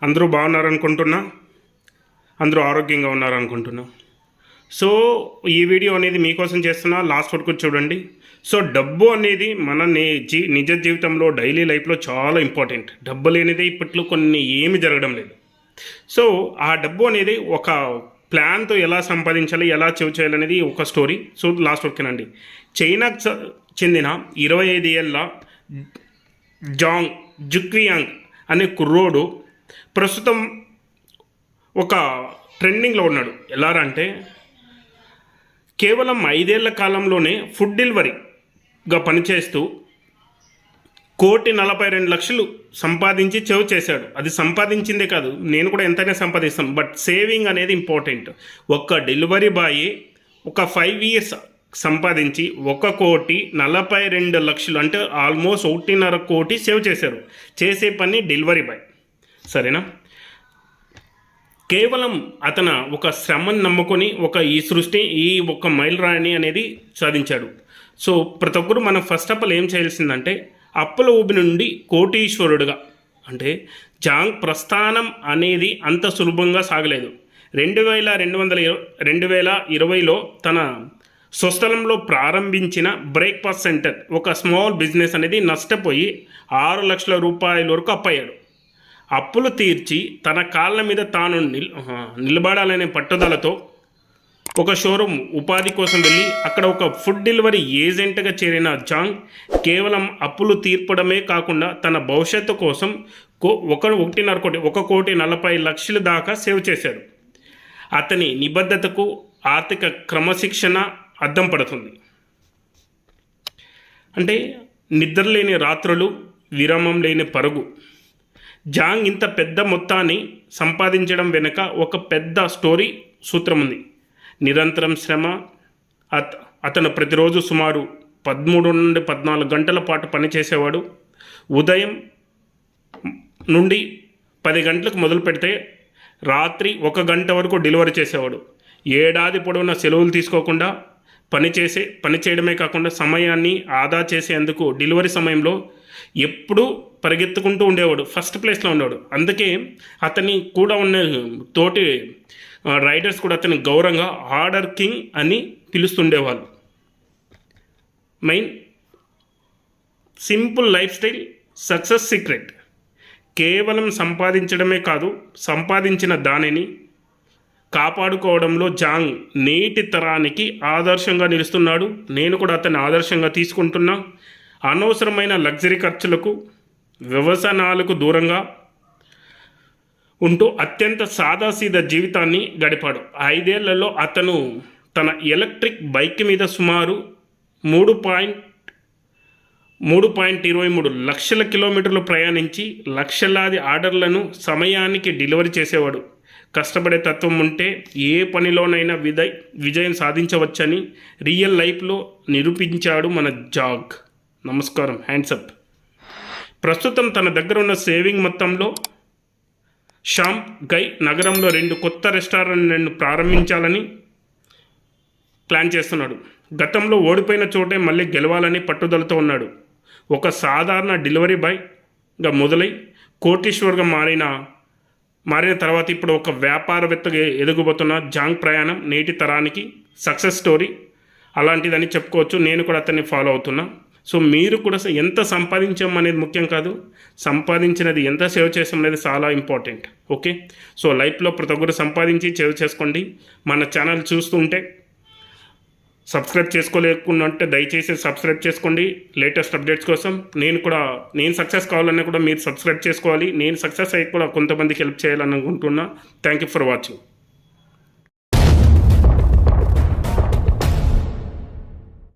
అందరూ బాగున్నారనుకుంటున్నా, అందరూ ఆరోగ్యంగా ఉన్నారనుకుంటున్నా. సో ఈ వీడియో అనేది మీకోసం చేస్తున్నా, లాస్ట్ వరకు చూడండి. సో డబ్బు అనేది మన నిజ జీవితంలో డైలీ లైఫ్లో చాలా ఇంపార్టెంట్. డబ్బు లేనిదే ఇప్పట్లో కొన్ని ఏమి జరగడం లేదు. సో ఆ డబ్బు అనేది ఒక ప్లాన్తో ఎలా సంపాదించాలి, ఎలా చేయాలనేది ఒక స్టోరీ. So last వరకేనండి. చైనాకు చెందిన 25 ఏళ్ళ జుక్వియాంగ్ అనే కుర్రోడు ప్రస్తుతం ఒక ట్రెండింగ్లో ఉన్నాడు. ఎలా అంటే కేవలం 5 ఏళ్ల కాలంలోనే ఫుడ్ డెలివరీగా పనిచేస్తూ 1,42,00,000 సంపాదించి సేవ్ చేశాడు. అది సంపాదించిందే కాదు, నేను కూడా ఎంతైనా సంపాదిస్తాను, బట్ సేవింగ్ అనేది ఇంపార్టెంట్. ఒక డెలివరీ బాయ్ ఒక 5 ఇయర్స్ సంపాదించి 1,42,00,000 అంటే ఆల్మోస్ట్ 1.5 కోటి సేవ్ చేశారు. చేసే పని డెలివరీ బాయ్, సరేనా? కేవలం అతను ఒక శ్రమను నమ్ముకొని ఈ ఒక మైలురాయిని అనేది సాధించాడు. సో ప్రతి ఒక్కరు మనం ఫస్ట్ ఆఫ్ ఆల్ ఏం చేయాల్సిందంటే అప్పుల ఊబి నుండి కోటీశ్వరుడుగా, అంటే జాంగ్ ప్రస్థానం అనేది అంత సులభంగా సాగలేదు. 2020లో తన స్వస్థలంలో ప్రారంభించిన బ్రేక్ఫాస్ట్ సెంటర్, ఒక స్మాల్ బిజినెస్ అనేది నష్టపోయి 6 లక్షల రూపాయల వరకు అప్పయ్యాడు. అప్పులు తీర్చి తన కాళ్ళ మీద తాను నిలబడాలనే పట్టుదలతో ఒక షోరూమ్ ఉపాధి కోసం వెళ్ళి అక్కడ ఒక ఫుడ్ డెలివరీ ఏజెంట్గా చేరిన జాంగ్ కేవలం అప్పులు తీర్పడమే కాకుండా తన భవిష్యత్తు కోసం 1,40,00,000 దాకా సేవ్ చేశాడు. అతని నిబద్ధతకు ఆర్థిక క్రమశిక్షణ అద్దం పడుతుంది. అంటే నిద్రలేని రాత్రులు, విరామం లేని పరుగు. జాంగ్ ఇంత పెద్ద మొత్తాన్ని సంపాదించడం వెనుక ఒక పెద్ద స్టోరీ సూత్రం ఉంది. నిరంతరం శ్రమ. అతను ప్రతిరోజు సుమారు 13 నుండి 14 గంటల పాటు పనిచేసేవాడు. ఉదయం నుండి 10 గంటలకు మొదలు పెడితే రాత్రి 1 గంట వరకు డెలివరీ చేసేవాడు. ఏడాది పొడవునా సెలవులు తీసుకోకుండా పని చేయడమే కాకుండా సమయాన్ని ఆదా చేసేందుకు డెలివరీ సమయంలో ఎప్పుడూ పరిగెత్తుకుంటూ ఉండేవాడు, ఫస్ట్ ప్లేస్లో ఉండేవాడు. అందుకే అతని కూడా ఉన్న తోటి రైడర్స్ కూడా అతని గౌరవంగా ఆర్డర్ కింగ్ అని పిలుస్తుండేవాళ్ళు. Main simple lifestyle success secret. కేవలం సంపాదించడమే కాదు, సంపాదించిన దానిని కాపాడుకోవడంలో జాంగ్ నేటి తరానికి ఆదర్శంగా నిలుస్తున్నాడు. నేను కూడా అతన్ని ఆదర్శంగా తీసుకుంటున్నా. అనవసరమైన లగ్జరీ ఖర్చులకు, వ్యసనాలకు దూరంగా ఉంటూ అత్యంత సాదాసీదా జీవితాన్ని గడిపాడు. 5 ఏళ్లలో అతను తన ఎలక్ట్రిక్ బైక్ మీద సుమారు 3.23 లక్షల కిలోమీటర్లు ప్రయాణించి లక్షలాది ఆర్డర్లను సమయానికి డెలివరీ చేసేవాడు. కష్టపడే తత్వం ఉంటే ఏ పనిలోనైనా విజయం సాధించవచ్చని రియల్ లైఫ్లో నిరూపించాడు మన జాగ్. నమస్కారం, హ్యాండ్సప్. ప్రస్తుతం తన దగ్గర ఉన్న సేవింగ్ మొత్తంలో షాంఘై నగరంలో 2 కొత్త రెస్టారెంట్లను ప్రారంభించాలని ప్లాన్ చేస్తున్నాడు. గతంలో ఓడిపోయిన చోటే మళ్ళీ గెలవాలని పట్టుదలతో ఉన్నాడు. ఒక సాధారణ డెలివరీ బాయ్గా మొదలై కోటీశ్వర్గా మారిన తర్వాత ఇప్పుడు ఒక వ్యాపారవేత్తగా ఎదుగుబోతున్న జాంగ్ ప్రయాణం నేటి తరానికి సక్సెస్ స్టోరీ అలాంటిదని చెప్పుకోవచ్చు. నేను కూడా అతన్ని ఫాలో అవుతున్నా. సో మీరు కూడా ఎంత సంపాదించాం అనేది ముఖ్యం కాదు, సంపాదించినది ఎంత సేవ్ చేసాం అనేది చాలా ఇంపార్టెంట్. ఓకే, సో లైఫ్లో ప్రతి ఒక్కరు సంపాదించి సేవ్ చేసుకోండి. మన ఛానల్ చూస్తుంటే సబ్స్క్రైబ్ చేసుకోలేకుంటే దయచేసి సబ్స్క్రైబ్ చేసుకోండి లేటెస్ట్ అప్డేట్స్ కోసం. నేను సక్సెస్ కావాలన్నా కూడా మీరు సబ్స్క్రైబ్ చేసుకోవాలి. నేను సక్సెస్ అయ్యి కూడా కొంతమందికి హెల్ప్ చేయాలని అనుకుంటున్నా. Thank you for watching.